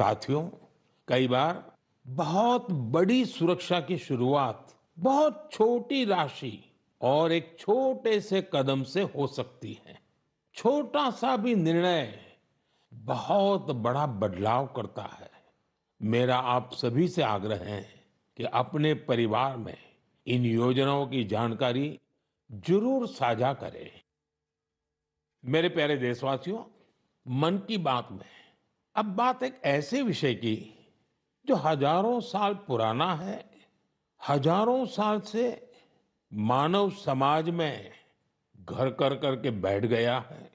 साथियों, कई बार बहुत बड़ी सुरक्षा की शुरुआत बहुत छोटी राशि और एक छोटे से कदम से हो सकती है। छोटा सा भी निर्णय बहुत बड़ा बदलाव करता है। मेरा आप सभी से आग्रह है कि अपने परिवार में इन योजनाओं की जानकारी जरूर साझा करें। मेरे प्यारे देशवासियों, मन की बात में अब बात एक ऐसे विषय की जो हजारों साल पुराना है, हजारों साल से मानव समाज में घर कर करके बैठ गया है।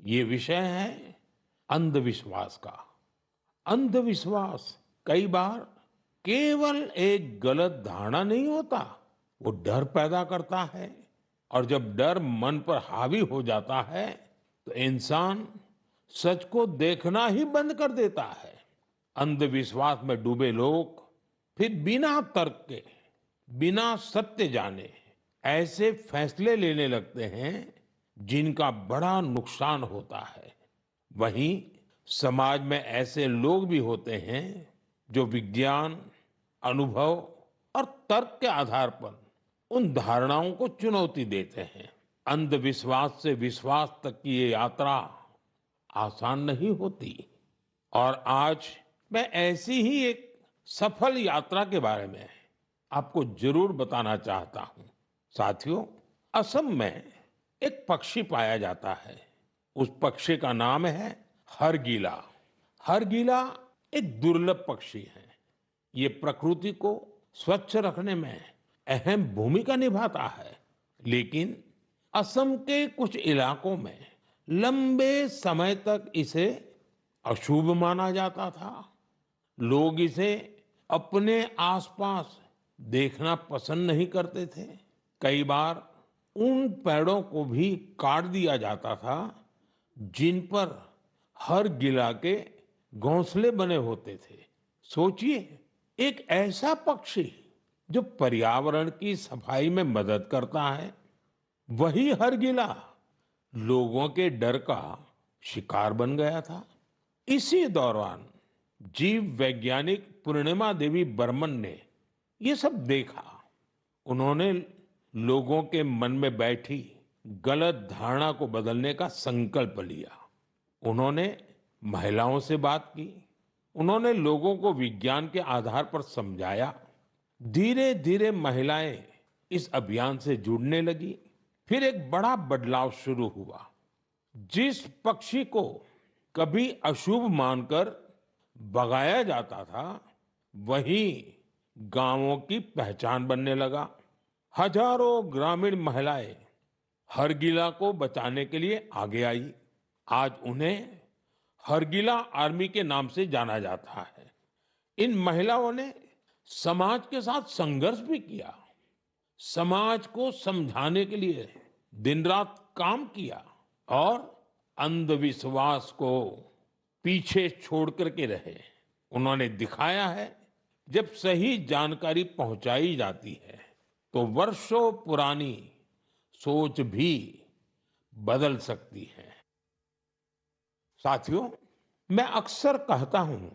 ये विषय है अंधविश्वास का। अंधविश्वास कई बार केवल एक गलत धारणा नहीं होता, वो डर पैदा करता है। और जब डर मन पर हावी हो जाता है तो इंसान सच को देखना ही बंद कर देता है। अंधविश्वास में डूबे लोग फिर बिना तर्क के, बिना सत्य जाने ऐसे फैसले लेने लगते हैं जिनका बड़ा नुकसान होता है। वहीं समाज में ऐसे लोग भी होते हैं जो विज्ञान, अनुभव और तर्क के आधार पर उन धारणाओं को चुनौती देते हैं। अंधविश्वास से विश्वास तक की ये यात्रा आसान नहीं होती। और आज मैं ऐसी ही एक सफल यात्रा के बारे में आपको जरूर बताना चाहता हूं। साथियों, असम में एक पक्षी पाया जाता है। उस पक्षी का नाम है हरगिला। हरगिला एक दुर्लभ पक्षी है। ये प्रकृति को स्वच्छ रखने में अहम भूमिका निभाता है। लेकिन असम के कुछ इलाकों में लंबे समय तक इसे अशुभ माना जाता था। लोग इसे अपने आसपास देखना पसंद नहीं करते थे। कई बार उन पेड़ों को भी काट दिया जाता था जिन पर हर गिला के घोंसले बने होते थे। सोचिए, एक ऐसा पक्षी जो पर्यावरण की सफाई में मदद करता है, वही हर गिला लोगों के डर का शिकार बन गया था। इसी दौरान जीव वैज्ञानिक पूर्णिमा देवी बर्मन ने ये सब देखा। उन्होंने लोगों के मन में बैठी गलत धारणा को बदलने का संकल्प लिया। उन्होंने महिलाओं से बात की। उन्होंने लोगों को विज्ञान के आधार पर समझाया। धीरे धीरे महिलाएं इस अभियान से जुड़ने लगी। फिर एक बड़ा बदलाव शुरू हुआ। जिस पक्षी को कभी अशुभ मानकर भगाया जाता था, वही गांवों की पहचान बनने लगा। हजारों ग्रामीण महिलाएं हरगिला को बचाने के लिए आगे आई। आज उन्हें हरगिला आर्मी के नाम से जाना जाता है। इन महिलाओं ने समाज के साथ संघर्ष भी किया। समाज को समझाने के लिए दिन रात काम किया और अंधविश्वास को पीछे छोड़ करके रहे। उन्होंने दिखाया है, जब सही जानकारी पहुंचाई जाती है तो वर्षों पुरानी सोच भी बदल सकती है। साथियों, मैं अक्सर कहता हूं,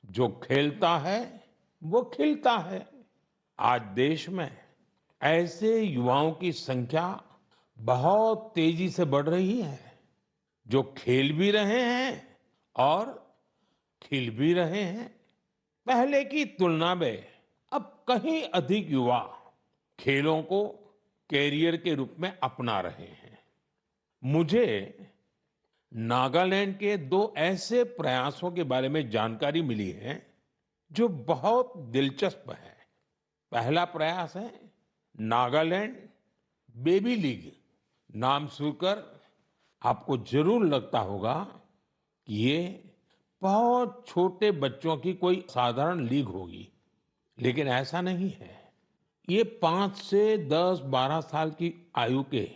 जो खेलता है वो खिलता है। आज देश में ऐसे युवाओं की संख्या बहुत तेजी से बढ़ रही है जो खेल भी रहे हैं और खिल भी रहे हैं। पहले की तुलना में अब कहीं अधिक युवा खेलों को कैरियर के रूप में अपना रहे हैं। मुझे नागालैंड के दो ऐसे प्रयासों के बारे में जानकारी मिली है जो बहुत दिलचस्प है। पहला प्रयास है नागालैंड बेबी लीग। नाम सुनकर आपको जरूर लगता होगा कि ये बहुत छोटे बच्चों की कोई साधारण लीग होगी, लेकिन ऐसा नहीं है। ये 5 से 10, 12 साल की आयु के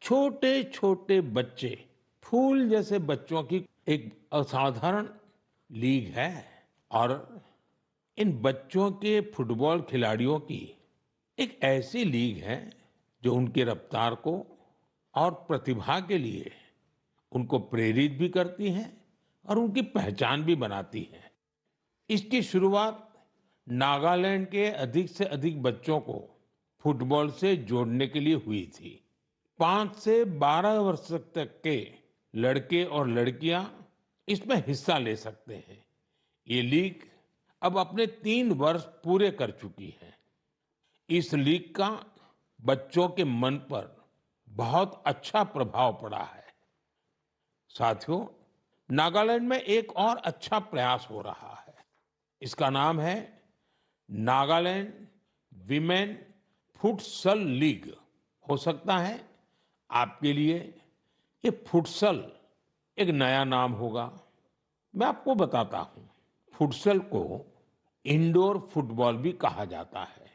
छोटे छोटे बच्चे, फूल जैसे बच्चों की एक असाधारण लीग है। और इन बच्चों के फुटबॉल खिलाड़ियों की एक ऐसी लीग है जो उनकी रफ्तार को और प्रतिभा के लिए उनको प्रेरित भी करती है और उनकी पहचान भी बनाती है। इसकी शुरुआत नागालैंड के अधिक से अधिक बच्चों को फुटबॉल से जोड़ने के लिए हुई थी। 5 से 12 वर्ष तक के लड़के और लड़कियां इसमें हिस्सा ले सकते हैं। ये लीग अब अपने 3 वर्ष पूरे कर चुकी है। इस लीग का बच्चों के मन पर बहुत अच्छा प्रभाव पड़ा है। साथियों, नागालैंड में एक और अच्छा प्रयास हो रहा है। इसका नाम है नागालैंड विमेन फुटसल लीग। हो सकता है आपके लिए ये फुटसल एक नया नाम होगा। मैं आपको बताता हूं। फुटसल को इंडोर फुटबॉल भी कहा जाता है।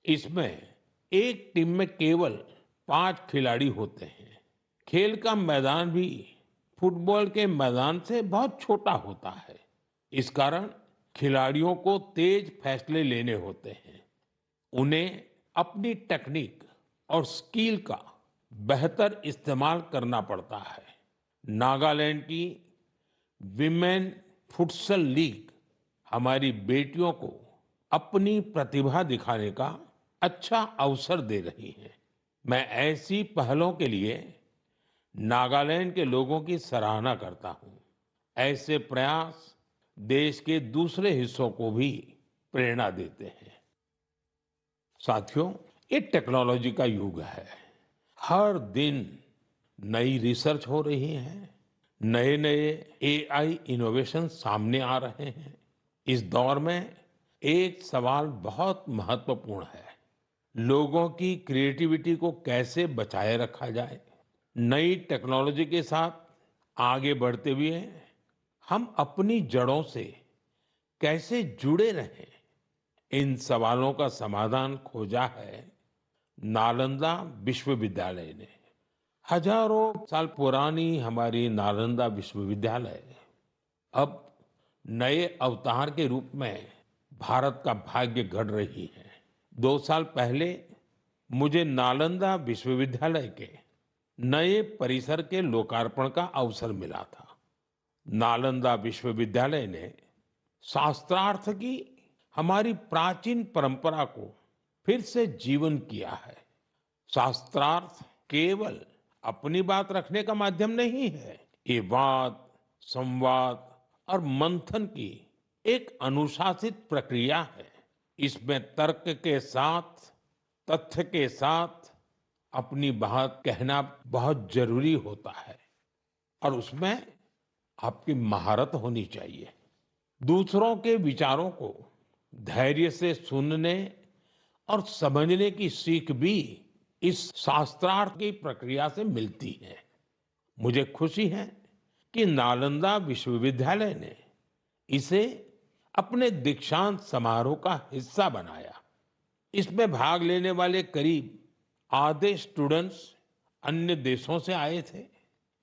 इसमें एक टीम में केवल 5 खिलाड़ी होते हैं। खेल का मैदान भी फुटबॉल के मैदान से बहुत छोटा होता है। इस कारण खिलाड़ियों को तेज फैसले लेने होते हैं। उन्हें अपनी टेक्निक और स्किल का बेहतर इस्तेमाल करना पड़ता है। नागालैंड की विमेन फुटसल लीग हमारी बेटियों को अपनी प्रतिभा दिखाने का अच्छा अवसर दे रही है। मैं ऐसी पहलों के लिए नागालैंड के लोगों की सराहना करता हूं। ऐसे प्रयास देश के दूसरे हिस्सों को भी प्रेरणा देते हैं। साथियों, ये टेक्नोलॉजी का युग है। हर दिन नई रिसर्च हो रही है, नए नए एआई इनोवेशन सामने आ रहे हैं। इस दौर में एक सवाल बहुत महत्वपूर्ण है। लोगों की क्रिएटिविटी को कैसे बचाए रखा जाए। नई टेक्नोलॉजी के साथ आगे बढ़ते हुए हम अपनी जड़ों से कैसे जुड़े रहें, इन सवालों का समाधान खोजा है नालंदा विश्वविद्यालय ने। हजारों साल पुरानी हमारी नालंदा विश्वविद्यालय अब नए अवतार के रूप में भारत का भाग्य गढ़ रही है। 2 साल पहले मुझे नालंदा विश्वविद्यालय के नए परिसर के लोकार्पण का अवसर मिला था। नालंदा विश्वविद्यालय ने शास्त्रार्थ की हमारी प्राचीन परंपरा को फिर से जीवन किया है। शास्त्रार्थ केवल अपनी बात रखने का माध्यम नहीं है। ये वाद, संवाद और मंथन की एक अनुशासित प्रक्रिया है। इसमें तर्क के साथ, तथ्य के साथ अपनी बात कहना बहुत जरूरी होता है और उसमें आपकी महारत होनी चाहिए। दूसरों के विचारों को धैर्य से सुनने और समझने की सीख भी इस शास्त्रार्थ की प्रक्रिया से मिलती है। मुझे खुशी है कि नालंदा विश्वविद्यालय ने इसे अपने दीक्षांत समारोह का हिस्सा बनाया। इसमें भाग लेने वाले करीब आधे स्टूडेंट्स अन्य देशों से आए थे।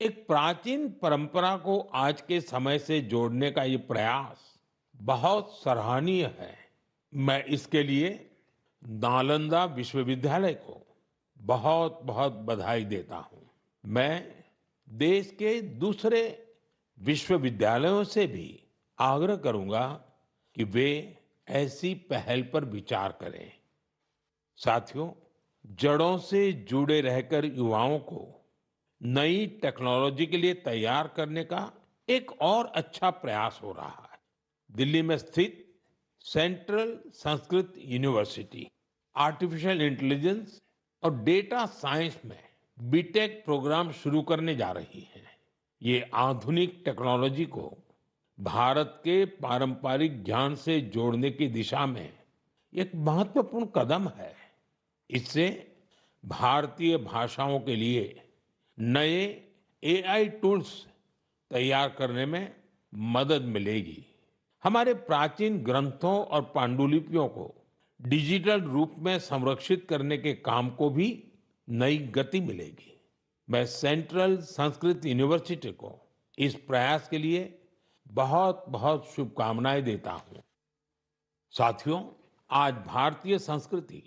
एक प्राचीन परंपरा को आज के समय से जोड़ने का ये प्रयास बहुत सराहनीय है। मैं इसके लिए नालंदा विश्वविद्यालय को बहुत बहुत बधाई देता हूं। मैं देश के दूसरे विश्वविद्यालयों से भी आग्रह करूंगा कि वे ऐसी पहल पर विचार करें। साथियों, जड़ों से जुड़े रहकर युवाओं को नई टेक्नोलॉजी के लिए तैयार करने का एक और अच्छा प्रयास हो रहा है। दिल्ली में स्थित central Sanskrit university artificial intelligence और डेटा साइंस में बीटेक प्रोग्राम शुरू करने जा रही है। ये आधुनिक टेक्नोलॉजी को भारत के पारंपरिक ज्ञान से जोड़ने की दिशा में एक महत्वपूर्ण कदम है। इससे भारतीय भाषाओं के लिए नए एआई टूल्स तैयार करने में मदद मिलेगी। हमारे प्राचीन ग्रंथों और पांडुलिपियों को डिजिटल रूप में संरक्षित करने के काम को भी नई गति मिलेगी। मैं सेंट्रल संस्कृत यूनिवर्सिटी को इस प्रयास के लिए बहुत बहुत शुभकामनाएं देता हूं। साथियों, आज भारतीय संस्कृति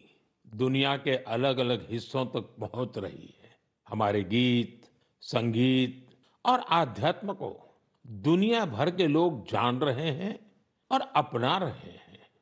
दुनिया के अलग अलग हिस्सों तक पहुंच रही है। हमारे गीत, संगीत और आध्यात्म को दुनिया भर के लोग जान रहे हैं और अपना रहे।